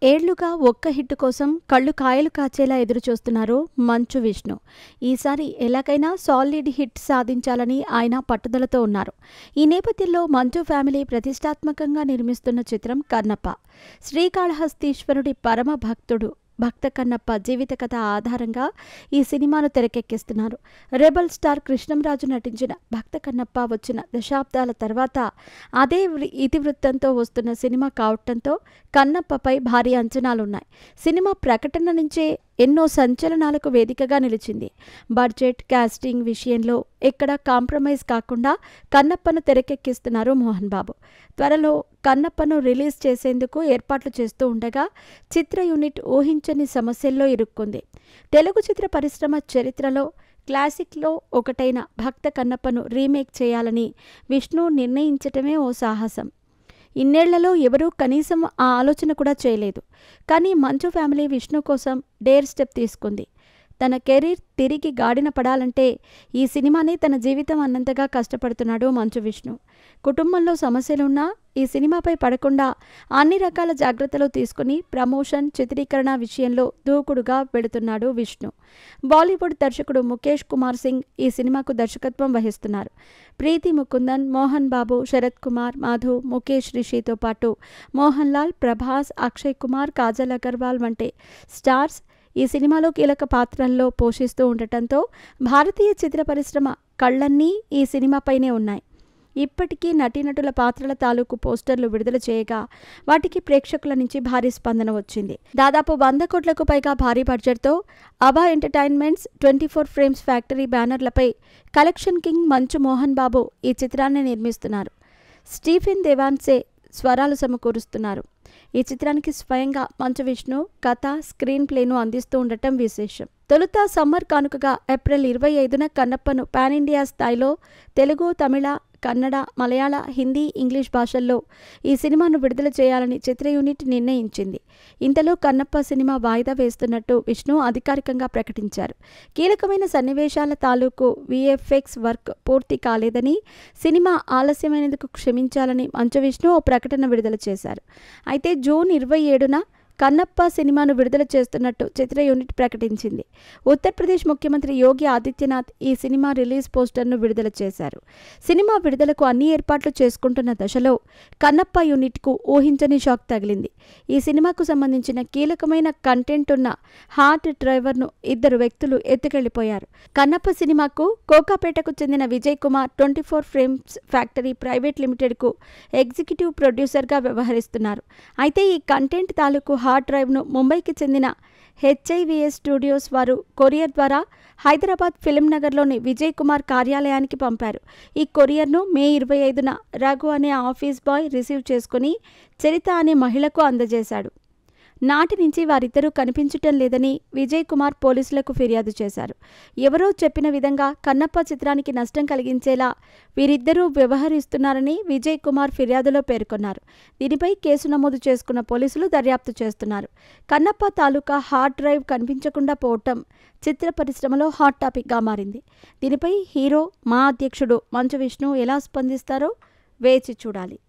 ఏళ్లుగా ఒక్క హిట్ కోసం కళ్ళు కాయలు కాచేలా ఎదురుచూస్తున్నారు మంచు విష్ణు. ఈసారి ఎలాగైనా సాలిడ్ హిట్ సాధించాలని ఆయన పట్టుదలతో ఉన్నారు. ఈ నేపథ్యంలో మంచు ఫ్యామిలీ ప్రతిష్టాత్మకంగా నిర్మిస్తున్న చిత్రం కన్నప్ప. శ్రీకాళహస్తీశ్వరుడి పరమ భక్తుడు భక్త కన్నప్ప జీవిత కథ ఆధారంగా ఈ సినిమాను తెరకెక్కిస్తున్నారు. రెబల్ స్టార్ కృష్ణంరాజు నటించిన భక్త కన్నప్ప వచ్చిన దశాబ్దాల తర్వాత అదే ఇతివృత్తంతో వస్తున్న సినిమా కావటంతో కన్నప్పపై భారీ అంచనాలున్నాయి. సినిమా ప్రకటన నుంచే ఎన్నో సంచలనాలకు వేదికగా నిలిచింది. బడ్జెట్, కాస్టింగ్ విషయంలో ఎక్కడా కాంప్రమైజ్ కాకుండా కన్నప్పను తెరకెక్కిస్తున్నారు మోహన్ బాబు. త్వరలో కన్నప్పను రిలీజ్ చేసేందుకు ఏర్పాట్లు చేస్తూ ఉండగా చిత్ర యూనిట్ ఊహించని సమస్యల్లో ఇరుక్కుంది. తెలుగు చిత్ర పరిశ్రమ చరిత్రలో క్లాసిక్లో ఒకటైన భక్త కన్నప్పను రీమేక్ చేయాలని విష్ణు నిర్ణయించటమే ఓ సాహసం. ఇన్నేళ్లలో ఎవరూ కనీసం ఆ ఆలోచన కూడా చేయలేదు. కానీ మంచు ఫ్యామిలీ విష్ణు కోసం డేర్ స్టెప్ తీసుకుంది. తన కెరీర్ తిరిగి గాడిన పడాలంటే ఈ సినిమానే తన జీవితం అన్నంతగా కష్టపడుతున్నాడు మంచు విష్ణు. కుటుంబంలో సమస్యలున్నా ఈ సినిమాపై పడకుండా అన్ని రకాల జాగ్రత్తలు తీసుకుని ప్రమోషన్, చిత్రీకరణ విషయంలో దూకుడుగా వెళుతున్నాడు విష్ణు. బాలీవుడ్ దర్శకుడు ముఖేష్ కుమార్ సింగ్ ఈ సినిమాకు దర్శకత్వం వహిస్తున్నారు. ప్రీతి ముకుందన్, మోహన్ బాబు, శరత్ కుమార్, మాధు, ముఖేష్ రిషితో పాటు మోహన్ లాల్, ప్రభాస్, అక్షయ్ కుమార్, కాజల్ అగర్వాల్ వంటి స్టార్స్ ఈ సినిమాలో కీలక పాత్రల్లో పోషిస్తూ ఉండటంతో భారతీయ చిత్ర పరిశ్రమ కళ్ళన్నీ ఈ సినిమాపైనే ఉన్నాయి. ఇప్పటికీ నటీనటుల పాత్రల తాలూకు పోస్టర్లు విడుదల చేయగా వాటికి ప్రేక్షకుల నుంచి భారీ స్పందన వచ్చింది. దాదాపు 100 కోట్లకు పైగా భారీ బడ్జెట్తో అబా ఎంటర్టైన్మెంట్స్, 24 ఫ్రేమ్స్ ఫ్యాక్టరీ బ్యానర్లపై కలెక్షన్ కింగ్ మంచు మోహన్ బాబు ఈ చిత్రాన్ని నిర్మిస్తున్నారు. స్టీఫెన్ దేవాన్సే స్వరాలు సమకూరుస్తున్నారు. ఈ చిత్రానికి స్వయంగా మంచు విష్ణు కథ, స్క్రీన్ ప్లేను అందిస్తూ ఉండటం విశేషం. తొలుత సమ్మర్ కానుకగా ఏప్రిల్ 25న కన్నప్పను పాన్ ఇండియా స్థాయిలో తెలుగు, తమిళ, కన్నడ, మలయాళ, హిందీ, ఇంగ్లీష్ భాషల్లో ఈ సినిమాను విడుదల చేయాలని చిత్ర యూనిట్ నిర్ణయించింది. ఇంతలో కన్నప్ప సినిమా వాయిదా వేస్తున్నట్టు విష్ణు అధికారికంగా ప్రకటించారు. కీలకమైన సన్నివేశాల తాలూకు విఎఫ్ఎక్స్ వర్క్ పూర్తి కాలేదని, సినిమా ఆలస్యమైనందుకు క్షమించాలని మంచు విష్ణు ఓ ప్రకటన విడుదల చేశారు. అయితే జూన్ 27న కన్నప్ప సినిమాను విడుదల చేస్తున్నట్టు చిత్ర యూనిట్ ప్రకటించింది. ఉత్తరప్రదేశ్ ముఖ్యమంత్రి యోగి ఆదిత్యనాథ్ ఈ సినిమా రిలీజ్ పోస్టర్ను విడుదల చేశారు. సినిమా విడుదలకు అన్ని ఏర్పాట్లు చేసుకుంటున్న దశలో కన్నప్ప యూనిట్కు ఊహించని షాక్ తగిలింది. ఈ సినిమాకు సంబంధించిన కీలకమైన కంటెంట్ ఉన్న హార్ట్ డ్రైవర్ను 2 వ్యక్తులు ఎత్తుకెళ్లిపోయారు. కన్నప్ప సినిమాకు కోకాపేటకు చెందిన Vijay Kumar 24 Frames factory private లిమిటెడ్కు ఎగ్జిక్యూటివ్ ప్రొడ్యూసర్గా వ్యవహరిస్తున్నారు. అయితే ఈ కంటెంట్ తాలూకు హార్డ్ డ్రైవ్ను ముంబైకి చెందిన హెచ్ఐవిఎస్ స్టూడియోస్ వారు కొరియర్ ద్వారా హైదరాబాద్ ఫిల్మ్ నగర్లోని విజయ్ కుమార్ కార్యాలయానికి పంపారు. ఈ కొరియర్ను మే 25న రఘు అనే ఆఫీస్ బాయ్ రిసీవ్ చేసుకుని చరిత అనే మహిళకు అందజేశాడు. నాటి నుంచి వారిద్దరూ కనిపించటం లేదని విజయ్ కుమార్ పోలీసులకు ఫిర్యాదు చేశారు. ఎవరో చెప్పిన విధంగా కన్నప్ప చిత్రానికి నష్టం కలిగించేలా వీరిద్దరూ వ్యవహరిస్తున్నారని విజయ్ కుమార్ ఫిర్యాదులో పేర్కొన్నారు. దీనిపై కేసు నమోదు చేసుకున్న పోలీసులు దర్యాప్తు చేస్తున్నారు. కన్నప్ప తాలూకా హార్డ్ డ్రైవ్ కనిపించకుండా పోవటం చిత్ర పరిశ్రమలో హాట్ టాపిక్గా మారింది. దీనిపై హీరో, మా అధ్యక్షుడు మంచు విష్ణు ఎలా స్పందిస్తారో వేచి చూడాలి.